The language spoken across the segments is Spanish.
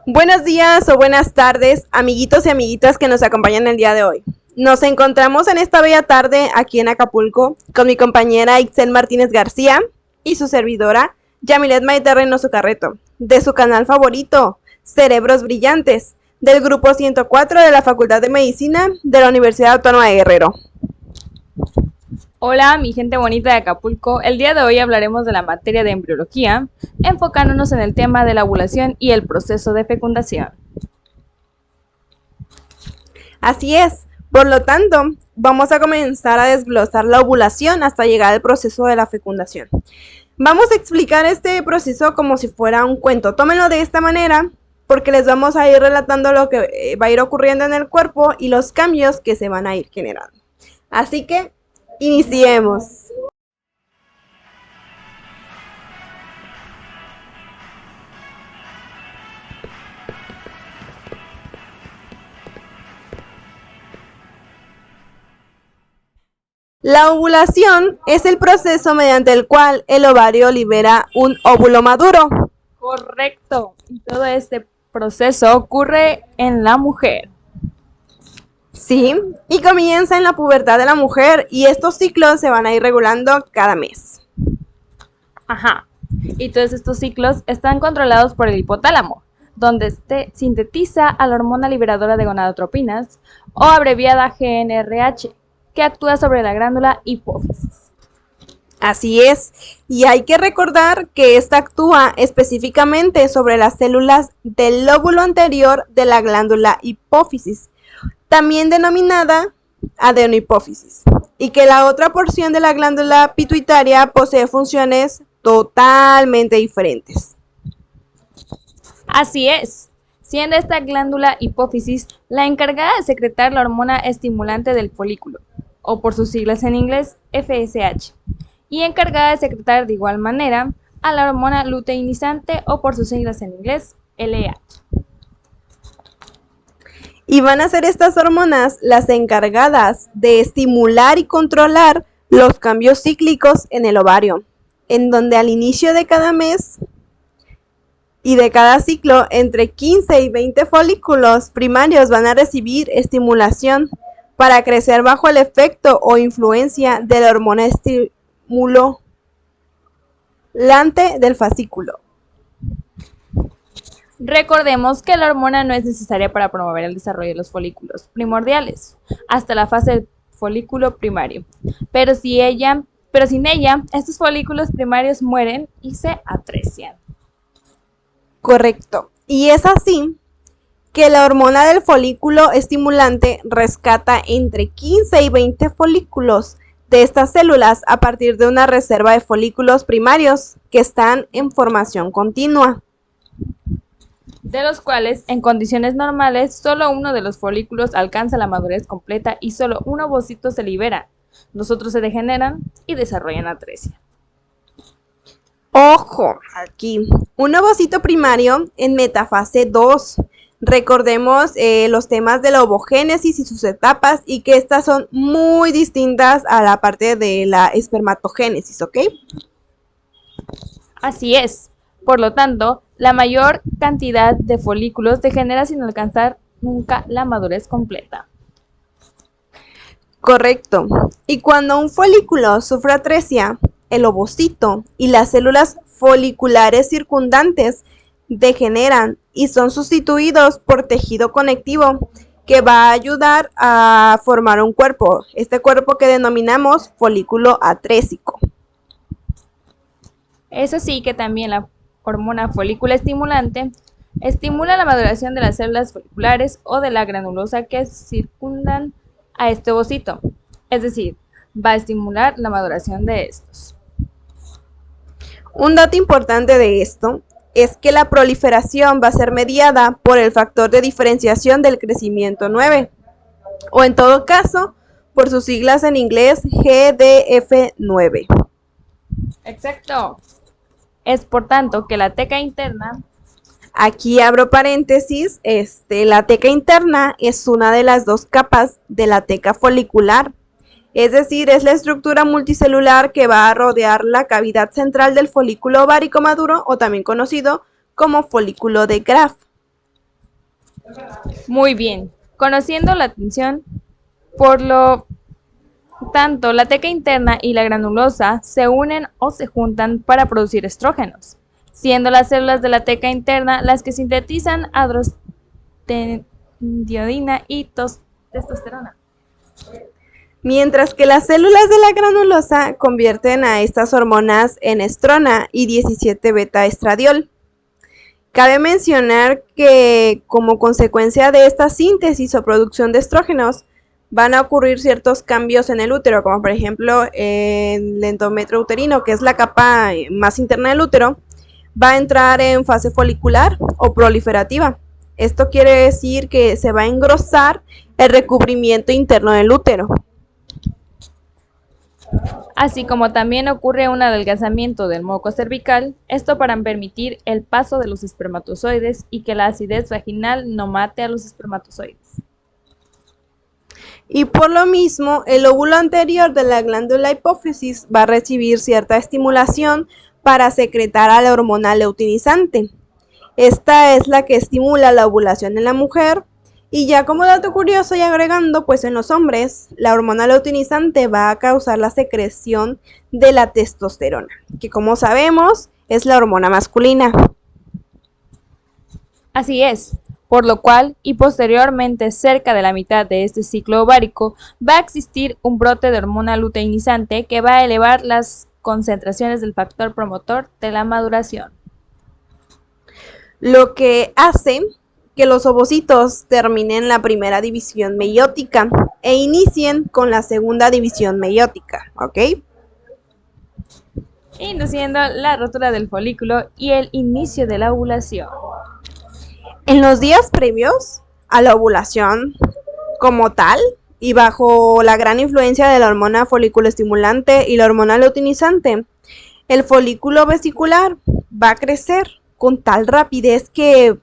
Buenos días o buenas tardes, amiguitos y amiguitas que nos acompañan el día de hoy. Nos encontramos en esta bella tarde aquí en Acapulco con mi compañera Ixel Martínez García y su servidora Yamilet Maite Reynoso Carreto, de su canal favorito, Cerebros Brillantes, del grupo 104 de la Facultad de Medicina de la Universidad Autónoma de Guerrero. Hola, mi gente bonita de Acapulco. El día de hoy hablaremos de la materia de embriología, enfocándonos en el tema de la ovulación y el proceso de fecundación. Así es, por lo tanto, vamos a comenzar a desglosar la ovulación hasta llegar al proceso de la fecundación. Vamos a explicar este proceso como si fuera un cuento. Tómenlo de esta manera porque les vamos a ir relatando lo que va a ir ocurriendo en el cuerpo y los cambios que se van a ir generando. Así que iniciemos. La ovulación es el proceso mediante el cual el ovario libera un óvulo maduro. Correcto. Y todo este proceso ocurre en la mujer. Sí, y comienza en la pubertad de la mujer y estos ciclos se van a ir regulando cada mes. Ajá. Y todos estos ciclos están controlados por el hipotálamo, donde sintetiza a la hormona liberadora de gonadotropinas, o abreviada GnRH, que actúa sobre la glándula hipófisis. Así es, y hay que recordar que esta actúa específicamente sobre las células del lóbulo anterior de la glándula hipófisis, también denominada adenohipófisis, y que la otra porción de la glándula pituitaria posee funciones totalmente diferentes. Así es, siendo esta glándula hipófisis la encargada de secretar la hormona estimulante del folículo, o por sus siglas en inglés, FSH, y encargada de secretar de igual manera a la hormona luteinizante, o por sus siglas en inglés, LH. Y van a ser estas hormonas las encargadas de estimular y controlar los cambios cíclicos en el ovario, en donde al inicio de cada mes y de cada ciclo, entre 15 y 20 folículos primarios van a recibir estimulación para crecer bajo el efecto o influencia de la hormona estimulante del fascículo. Recordemos que la hormona no es necesaria para promover el desarrollo de los folículos primordiales hasta la fase del folículo primario, pero sin ella, estos folículos primarios mueren y se atresian. Correcto. Y es así que la hormona del folículo estimulante rescata entre 15 y 20 folículos de estas células a partir de una reserva de folículos primarios que están en formación continua, de los cuales, en condiciones normales, solo uno de los folículos alcanza la madurez completa y solo un ovocito se libera. Los otros se degeneran y desarrollan atresia. Ojo, aquí, un ovocito primario en metafase 2. Recordemos los temas de la ovogénesis y sus etapas y que estas son muy distintas a la parte de la espermatogénesis, ¿ok? Así es. Por lo tanto, la mayor cantidad de folículos degenera sin alcanzar nunca la madurez completa. Correcto. Y cuando un folículo sufre atresia, el ovocito y las células foliculares circundantes degeneran y son sustituidos por tejido conectivo que va a ayudar a formar un cuerpo, este cuerpo que denominamos folículo atrésico. Es así que también la hormona folículo estimulante estimula la maduración de las células foliculares o de la granulosa que circundan a este ovocito, es decir, va a estimular la maduración de estos. Un dato importante de esto es que la proliferación va a ser mediada por el factor de diferenciación del crecimiento 9, o en todo caso, por sus siglas en inglés GDF9. Exacto. Es por tanto que la teca interna, aquí abro paréntesis, la teca interna es una de las dos capas de la teca folicular. Es decir, es la estructura multicelular que va a rodear la cavidad central del folículo ovárico maduro, o también conocido como folículo de Graf. Muy bien. Conociendo la atención, por lo tanto, la teca interna y la granulosa se unen o se juntan para producir estrógenos, siendo las células de la teca interna las que sintetizan androstenediona y testosterona. Mientras que las células de la granulosa convierten a estas hormonas en estrona y 17-beta-estradiol. Cabe mencionar que como consecuencia de esta síntesis o producción de estrógenos van a ocurrir ciertos cambios en el útero, como por ejemplo el endometrio uterino, que es la capa más interna del útero, va a entrar en fase folicular o proliferativa. Esto quiere decir que se va a engrosar el recubrimiento interno del útero. Así como también ocurre un adelgazamiento del moco cervical, esto para permitir el paso de los espermatozoides y que la acidez vaginal no mate a los espermatozoides. Y por lo mismo, el óvulo anterior de la glándula hipófisis va a recibir cierta estimulación para secretar a la hormona luteinizante. Esta es la que estimula la ovulación en la mujer. Y ya como dato curioso y agregando, pues en los hombres, la hormona luteinizante va a causar la secreción de la testosterona, que como sabemos es la hormona masculina. Así es, por lo cual y posteriormente cerca de la mitad de este ciclo ovárico va a existir un brote de hormona luteinizante que va a elevar las concentraciones del factor promotor de la maduración. Lo que hace que los ovocitos terminen la primera división meiótica e inicien con la segunda división meiótica, ¿ok? Induciendo la rotura del folículo y el inicio de la ovulación. En los días previos a la ovulación como tal y bajo la gran influencia de la hormona folículo estimulante y la hormona luteinizante, el folículo vesicular va a crecer con tal rapidez que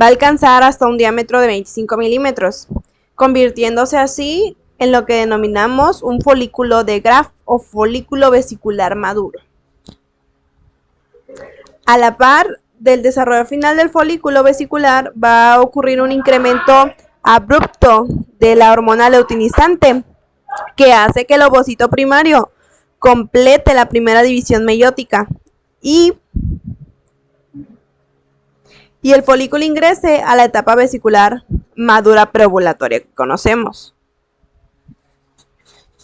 va a alcanzar hasta un diámetro de 25 milímetros, convirtiéndose así en lo que denominamos un folículo de Graf o folículo vesicular maduro. A la par del desarrollo final del folículo vesicular va a ocurrir un incremento abrupto de la hormona luteinizante que hace que el ovocito primario complete la primera división meiótica y el folículo ingrese a la etapa vesicular madura preovulatoria que conocemos.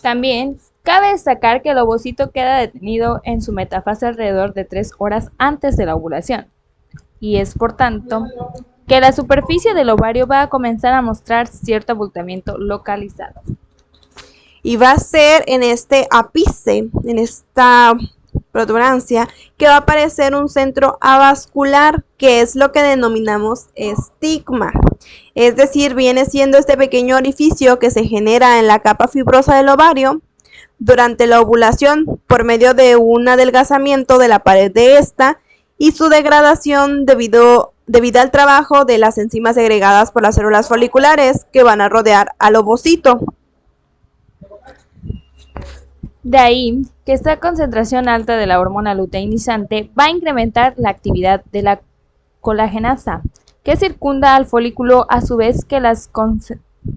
También cabe destacar que el ovocito queda detenido en su metafase alrededor de 3 horas antes de la ovulación, y es por tanto que la superficie del ovario va a comenzar a mostrar cierto abultamiento localizado. Y va a ser en este ápice, en esta protuberancia, que va a aparecer un centro avascular, que es lo que denominamos estigma. Es decir, viene siendo este pequeño orificio que se genera en la capa fibrosa del ovario durante la ovulación por medio de un adelgazamiento de la pared de esta y su degradación debido al trabajo de las enzimas segregadas por las células foliculares que van a rodear al ovocito. De ahí que esta concentración alta de la hormona luteinizante va a incrementar la actividad de la colagenasa, que circunda al folículo, a su vez que las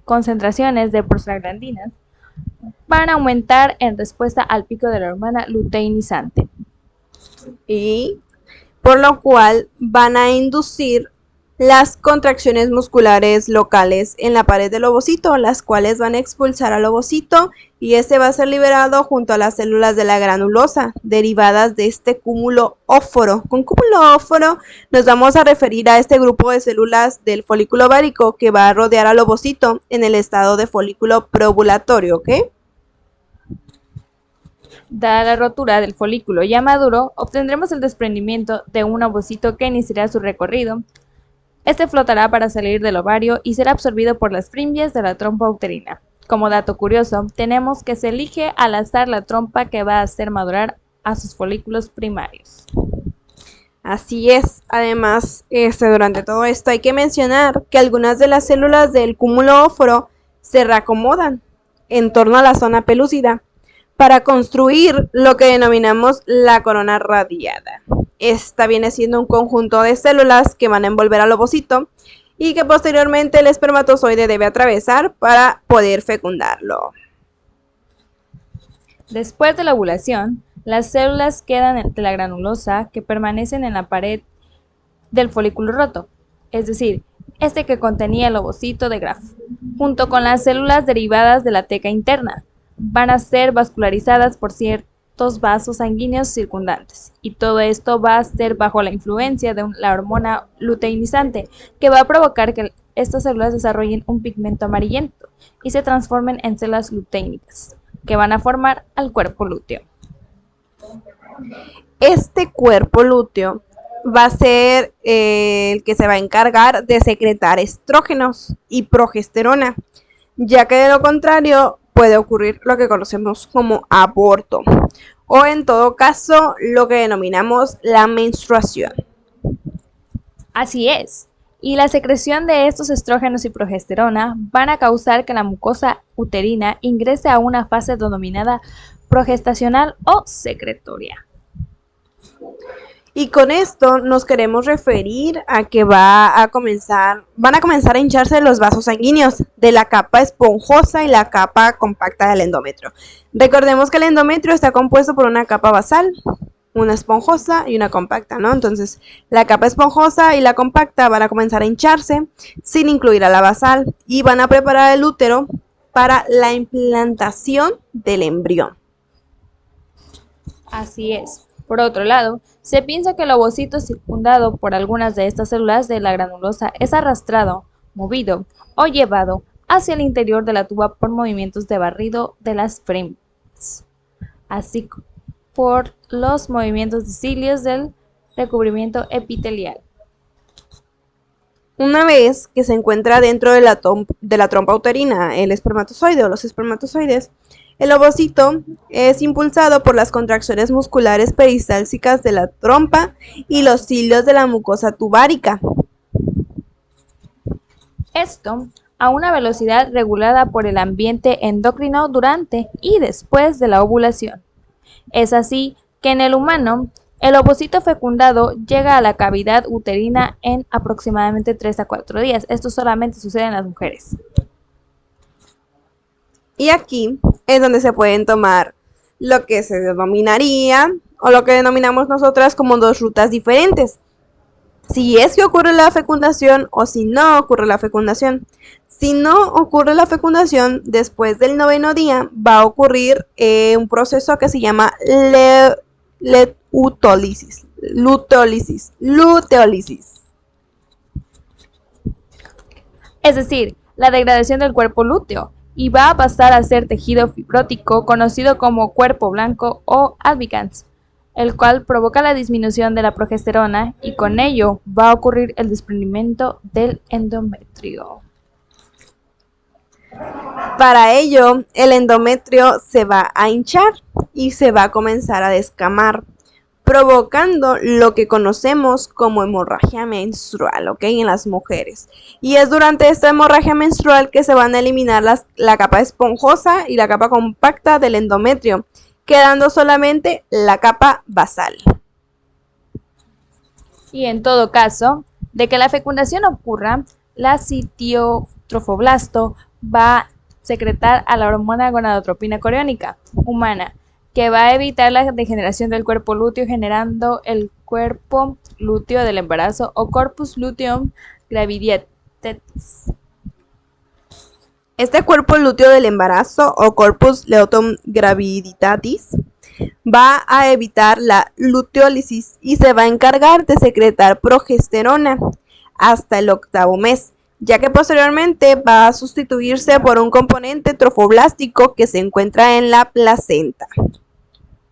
concentraciones de prostaglandinas van a aumentar en respuesta al pico de la hormona luteinizante. Y por lo cual van a inducir las contracciones musculares locales en la pared del ovocito, las cuales van a expulsar al ovocito y este va a ser liberado junto a las células de la granulosa, derivadas de este cúmulo óforo. Con cúmulo óforo nos vamos a referir a este grupo de células del folículo ovárico que va a rodear al ovocito en el estado de folículo preovulatorio, ¿ok? Dada la rotura del folículo ya maduro, obtendremos el desprendimiento de un ovocito que iniciará su recorrido. Este flotará para salir del ovario y será absorbido por las fimbrias de la trompa uterina. Como dato curioso, tenemos que se elige al azar la trompa que va a hacer madurar a sus folículos primarios. Así es. Además, durante todo esto hay que mencionar que algunas de las células del cúmulo óforo se reacomodan en torno a la zona pelúcida para construir lo que denominamos la corona radiada. Esta viene siendo un conjunto de células que van a envolver al ovocito y que posteriormente el espermatozoide debe atravesar para poder fecundarlo. Después de la ovulación, las células quedan de la granulosa que permanecen en la pared del folículo roto, es decir, este que contenía el ovocito de Graf, junto con las células derivadas de la teca interna. Van a ser vascularizadas por ciertos vasos sanguíneos circundantes, y todo esto va a ser bajo la influencia de la hormona luteinizante, que va a provocar que estas células desarrollen un pigmento amarillento y se transformen en células luteínicas, que van a formar al cuerpo lúteo. Este cuerpo lúteo va a ser el que se va a encargar de secretar estrógenos y progesterona, ya que de lo contrario puede ocurrir lo que conocemos como aborto, o en todo caso lo que denominamos la menstruación. Así es, y la secreción de estos estrógenos y progesterona van a causar que la mucosa uterina ingrese a una fase denominada progestacional o secretoria. Y con esto nos queremos referir a que van a comenzar a hincharse los vasos sanguíneos de la capa esponjosa y la capa compacta del endometrio. Recordemos que el endometrio está compuesto por una capa basal, una esponjosa y una compacta, ¿no? Entonces, la capa esponjosa y la compacta van a comenzar a hincharse sin incluir a la basal y van a preparar el útero para la implantación del embrión. Así es. Por otro lado, se piensa que el ovocito circundado por algunas de estas células de la granulosa es arrastrado, movido o llevado hacia el interior de la tuba por movimientos de barrido de las frémias, así como por los movimientos de cilios del recubrimiento epitelial. Una vez que se encuentra dentro de la trompa uterina el espermatozoide o los espermatozoides, el ovocito es impulsado por las contracciones musculares peristálticas de la trompa y los cilios de la mucosa tubárica. Esto a una velocidad regulada por el ambiente endocrino durante y después de la ovulación. Es así que en el humano, el ovocito fecundado llega a la cavidad uterina en aproximadamente 3 a 4 días. Esto solamente sucede en las mujeres. Y aquí es donde se pueden tomar lo que se denominaría o lo que denominamos nosotras como dos rutas diferentes. Si es que ocurre la fecundación o si no ocurre la fecundación. Si no ocurre la fecundación, después del 9º día va a ocurrir un proceso que se llama luteólisis. Es decir, la degradación del cuerpo lúteo, y va a pasar a ser tejido fibrótico conocido como cuerpo blanco o albicans, el cual provoca la disminución de la progesterona y con ello va a ocurrir el desprendimiento del endometrio. Para ello, el endometrio se va a hinchar y se va a comenzar a descamar, provocando lo que conocemos como hemorragia menstrual, ¿ok? En las mujeres. Y es durante esta hemorragia menstrual que se van a eliminar la capa esponjosa y la capa compacta del endometrio, quedando solamente la capa basal. Y en todo caso, de que la fecundación ocurra, la citiotrofoblasto va a secretar a la hormona gonadotropina coriónica humana, que va a evitar la degeneración del cuerpo lúteo, generando el cuerpo lúteo del embarazo o corpus luteum graviditatis. Este cuerpo lúteo del embarazo o corpus luteum graviditatis va a evitar la luteólisis y se va a encargar de secretar progesterona hasta el 8º mes, ya que posteriormente va a sustituirse por un componente trofoblástico que se encuentra en la placenta.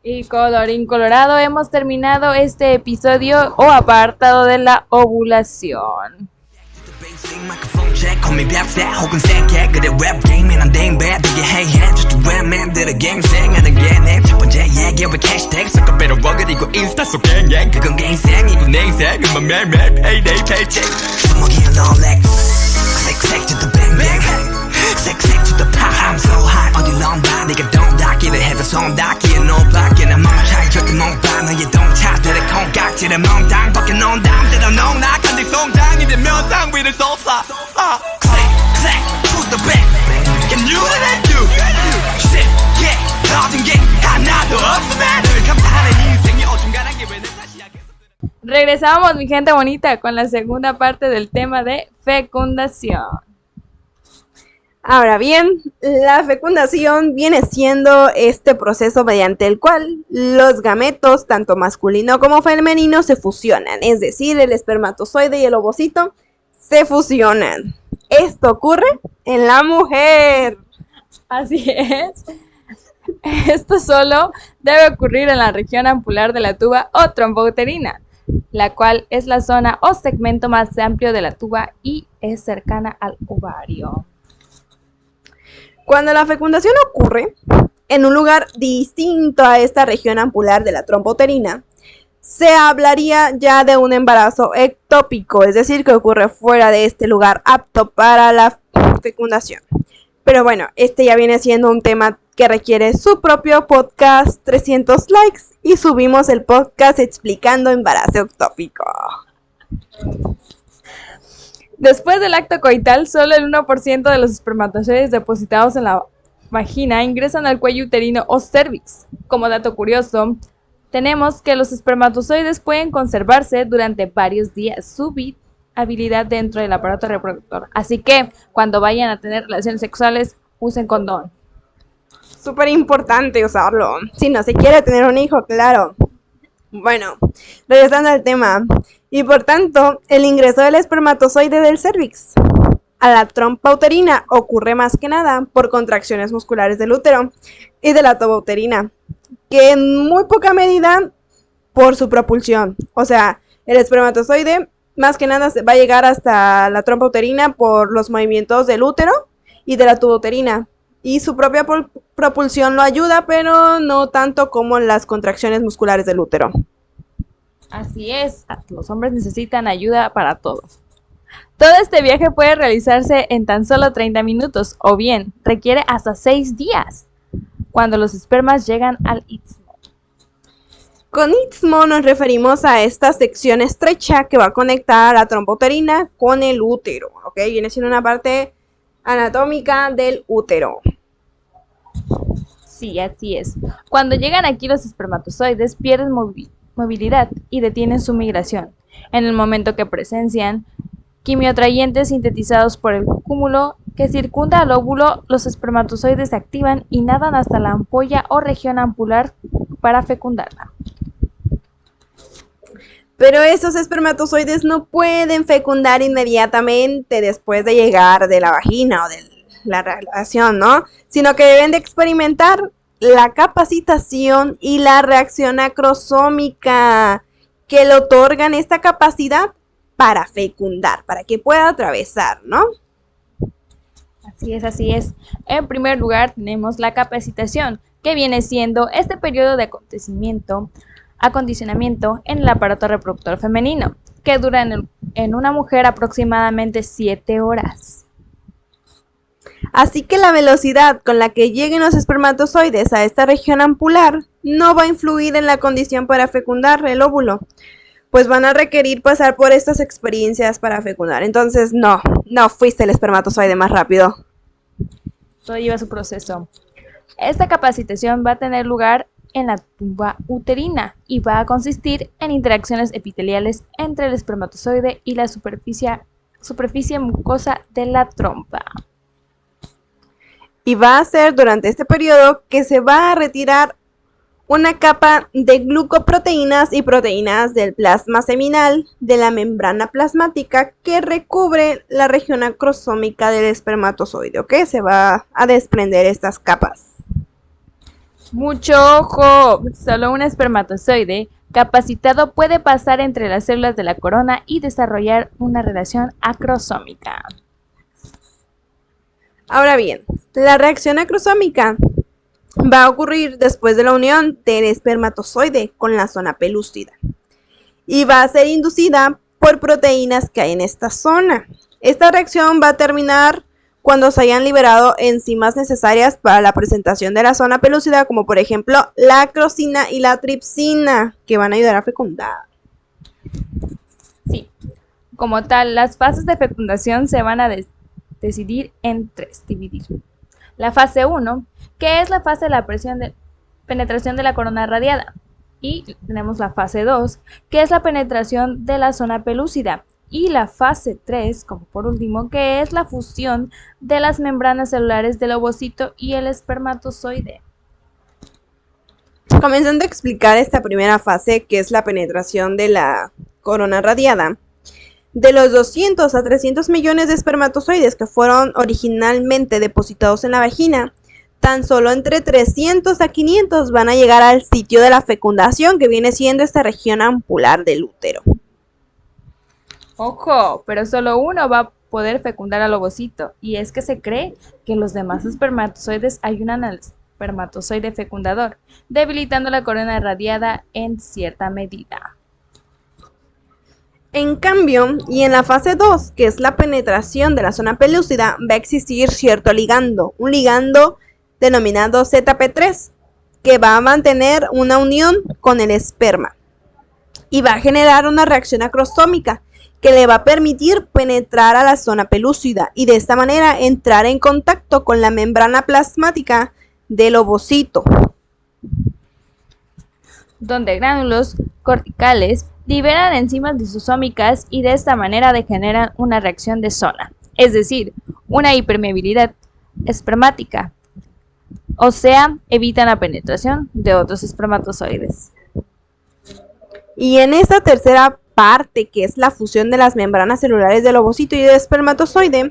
Y colorín colorado, hemos terminado este episodio o apartado de la ovulación. I'm so hot 어디 런다 네가 돈 닦기를 해도 손 닦기에 no 밖에는 맘 차이 절대 못 봐 너의 동차 들의 콩깍지를 멍당 밖에 논담 때려 농락 한뒤 송장이 되면 영상 위를 쏟아 Click click to the back Can you and you Shit yeah 모든 게 하나도 없으면 늘 감탄하는 인생이 어중간한 게 왜 내 탓이야 Regresamos, mi gente bonita, con la segunda parte del tema de fecundación. Ahora bien, la fecundación viene siendo este proceso mediante el cual los gametos, tanto masculino como femenino, se fusionan. Es decir, el espermatozoide y el ovocito se fusionan. Esto ocurre en la mujer. Así es. Esto solo debe ocurrir en la región ampular de la tuba o trompa uterina, la cual es la zona o segmento más amplio de la tuba y es cercana al ovario. Cuando la fecundación ocurre en un lugar distinto a esta región ampular de la trompa uterina, se hablaría ya de un embarazo ectópico, es decir, que ocurre fuera de este lugar apto para la fecundación. Pero bueno, este ya viene siendo un tema que requiere su propio podcast, 300 likes, y subimos el podcast explicando embarazo ectópico. Después del acto coital, solo el 1% de los espermatozoides depositados en la vagina ingresan al cuello uterino o cervix. Como dato curioso, tenemos que los espermatozoides pueden conservarse durante varios días su habilidad dentro del aparato reproductor. Así que, cuando vayan a tener relaciones sexuales, usen condón. Súper importante usarlo, si no se quiere tener un hijo, claro. Bueno, regresando al tema, y por tanto, el ingreso del espermatozoide del cervix a la trompa uterina ocurre más que nada por contracciones musculares del útero y de la tuba uterina, que en muy poca medida por su propulsión. O sea, el espermatozoide más que nada va a llegar hasta la trompa uterina por los movimientos del útero y de la tuba uterina. Y su propia propulsión lo ayuda, pero no tanto como las contracciones musculares del útero. Así es, los hombres necesitan ayuda para todo. Todo este viaje puede realizarse en tan solo 30 minutos, o bien requiere hasta 6 días, cuando los espermas llegan al istmo. Con istmo nos referimos a esta sección estrecha que va a conectar a la trompa uterina con el útero, ¿ok? Viene siendo una parte anatómica del útero. Sí, así es. Cuando llegan aquí los espermatozoides pierden movilidad y detienen su migración. En el momento que presencian quimioatrayentes sintetizados por el cúmulo que circunda al óvulo, los espermatozoides se activan y nadan hasta la ampolla o región ampular para fecundarla. Pero esos espermatozoides no pueden fecundar inmediatamente después de llegar de la vagina o de la relación, ¿no? Sino que deben de experimentar la capacitación y la reacción acrosómica que le otorgan esta capacidad para fecundar, para que pueda atravesar, ¿no? Así es, así es. En primer lugar tenemos la capacitación, que viene siendo este periodo de acondicionamiento en el aparato reproductor femenino, que dura en una mujer aproximadamente 7 horas. Así que la velocidad con la que lleguen los espermatozoides a esta región ampular no va a influir en la condición para fecundar el óvulo, pues van a requerir pasar por estas experiencias para fecundar. Entonces, no fuiste el espermatozoide más rápido. Todo lleva su proceso. Esta capacitación va a tener lugar en la tuba uterina y va a consistir en interacciones epiteliales entre el espermatozoide y la superficie mucosa de la trompa. Y va a ser durante este periodo que se va a retirar una capa de glucoproteínas y proteínas del plasma seminal de la membrana plasmática que recubre la región acrosómica del espermatozoide, ¿ok? Se va a desprender estas capas. Mucho ojo, solo un espermatozoide capacitado puede pasar entre las células de la corona y desarrollar una relación acrosómica. Ahora bien, la reacción acrosómica va a ocurrir después de la unión del espermatozoide con la zona pelúcida y va a ser inducida por proteínas que hay en esta zona. Esta reacción va a terminar cuando se hayan liberado enzimas necesarias para la presentación de la zona pelúcida, como por ejemplo la acrosina y la tripsina, que van a ayudar a fecundar. Sí. Como tal, las fases de fecundación se van a decidir en 3, dividir. La fase 1, que es la fase de la penetración de la corona radiada. Y tenemos la fase 2, que es la penetración de la zona pelúcida. Y la fase 3, como por último, que es la fusión de las membranas celulares del ovocito y el espermatozoide. Comenzando a explicar esta primera fase, que es la penetración de la corona radiada, de los 200 a 300 millones de espermatozoides que fueron originalmente depositados en la vagina, tan solo entre 300 a 500 van a llegar al sitio de la fecundación, que viene siendo esta región ampular del útero. Ojo, pero solo uno va a poder fecundar al ovocito, y es que se cree que los demás espermatozoides ayudan al espermatozoide fecundador, debilitando la corona radiada en cierta medida. En cambio, y en la fase 2, que es la penetración de la zona pelúcida, va a existir cierto ligando, un ligando denominado ZP3, que va a mantener una unión con el esperma y va a generar una reacción acrosómica que le va a permitir penetrar a la zona pelúcida y de esta manera entrar en contacto con la membrana plasmática del ovocito, donde gránulos corticales liberan enzimas lisosómicas y de esta manera degeneran una reacción de zona, es decir, una hipermeabilidad espermática, o sea, evitan la penetración de otros espermatozoides. Y en esta tercera parte, que es la fusión de las membranas celulares del ovocito y del espermatozoide,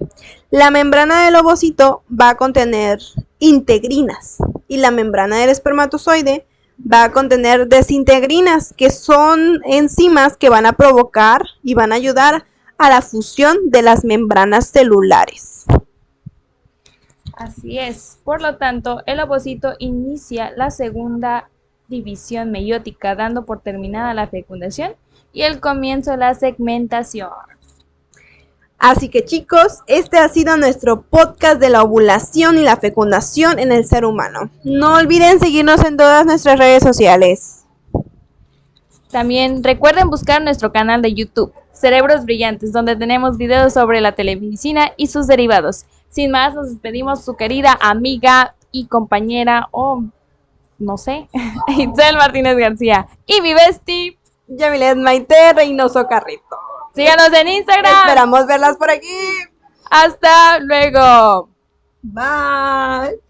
la membrana del ovocito va a contener integrinas y la membrana del espermatozoide va a contener desintegrinas, que son enzimas que van a provocar y van a ayudar a la fusión de las membranas celulares. Así es, por lo tanto, el ovocito inicia la segunda división meiótica, dando por terminada la fecundación y el comienzo de la segmentación. Así que chicos, este ha sido nuestro podcast de la ovulación y la fecundación en el ser humano. No olviden seguirnos en todas nuestras redes sociales. También recuerden buscar nuestro canal de YouTube, Cerebros Brillantes, donde tenemos videos sobre la telemedicina y sus derivados. Sin más, nos despedimos su querida amiga y compañera, no sé, Itzel Martínez García. Y mi bestie, Yamilet Maite Reynoso Carrito. Síganos en Instagram. Esperamos verlas por aquí. Hasta luego. Bye.